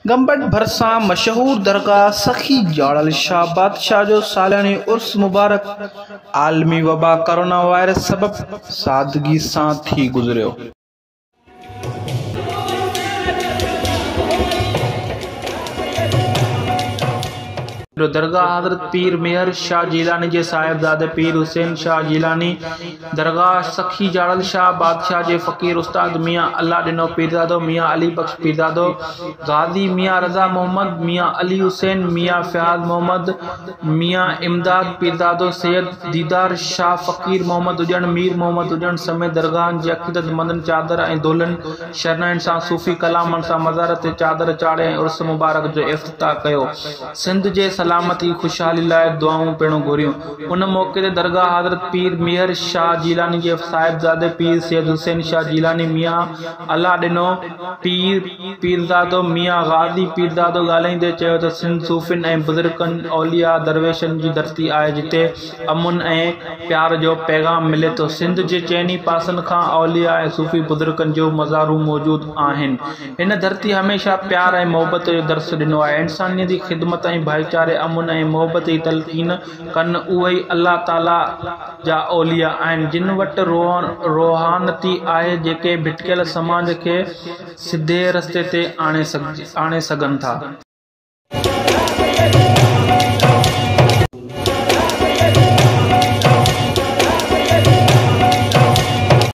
गंबट भरसां मशहूर दरगाह सखी जाड़ल शाह बादशाह जो सालियानी उर्स मुबारक आलमी वबा कोरोना वायरस सबब सादगी सां थी गुज़रियो। दरगाह हज़रत पीर मेहर शाह जीलानी के साहिबजादे पीर हुसैन शाह जीलानी दरगाह सखी जाड़ल शाह बादशाह के फ़कीर उस्ताद मियाँ अल्लाह ॾिनो पीरजादो मियाँ अली बख्श पीरजादो गाज़ी मियाँ रज़ा मोहम्मद मियाँ अली हुसैन मियाँ फ़याज़ मोहम्मद मियाँ इमदाद पीरजादो सैयद दीदार शाह फ़कीर मोहम्मद हुजण मीर मोहम्मद हुजण समेत दरगाहनि जे अक़ीदतमंदनि चादर ऐं दुल्हन शरनाइनि सां सूफ़ी कलामनि सां मज़ार ते चादर चाढ़े ऐं उर्स मुबारक जो इफ़्तिताह कयो। सिंध जे सलामती खुशहाली लाइ दुआऊं पिणु घुरियूं। उन मौक़े ते दरगाह हज़रत पीर मेहर शाह जीलानी के साहिबजादे पीर सैयद हुसैन शाह जीलानी मियाँ अल्लाह ॾिनो पीरजादो मियाँ गाज़ी पीरजादो ॻाल्हाईंदे चयो त सिंध सूफ़िन ऐं बुज़ुर्गनि औलिया दरवेशनि जी धरती आहे जिते अमुन ऐं प्यार जो पैगाम मिले थो। सिंध जे चइनी पासनि खां औलिया ऐं सूफ़ी बुज़ुर्गनि जो मज़ारूं मौजूदु आहिनि। हिन धरती हमेशह प्यार ऐं मोहबत जो दर्स ॾिनो आहे। इंसानियत जी ख़िदमत ऐं भाईचारे अमुन ऐं मोहबत जी तलक़ीन कनि उहे ई अल्लाह ताला जा औलिया आहिनि जिन वटि रोहानती आहे जेके भिटकियल समाज खे सिधे रस्ते ते आणे सघनि था।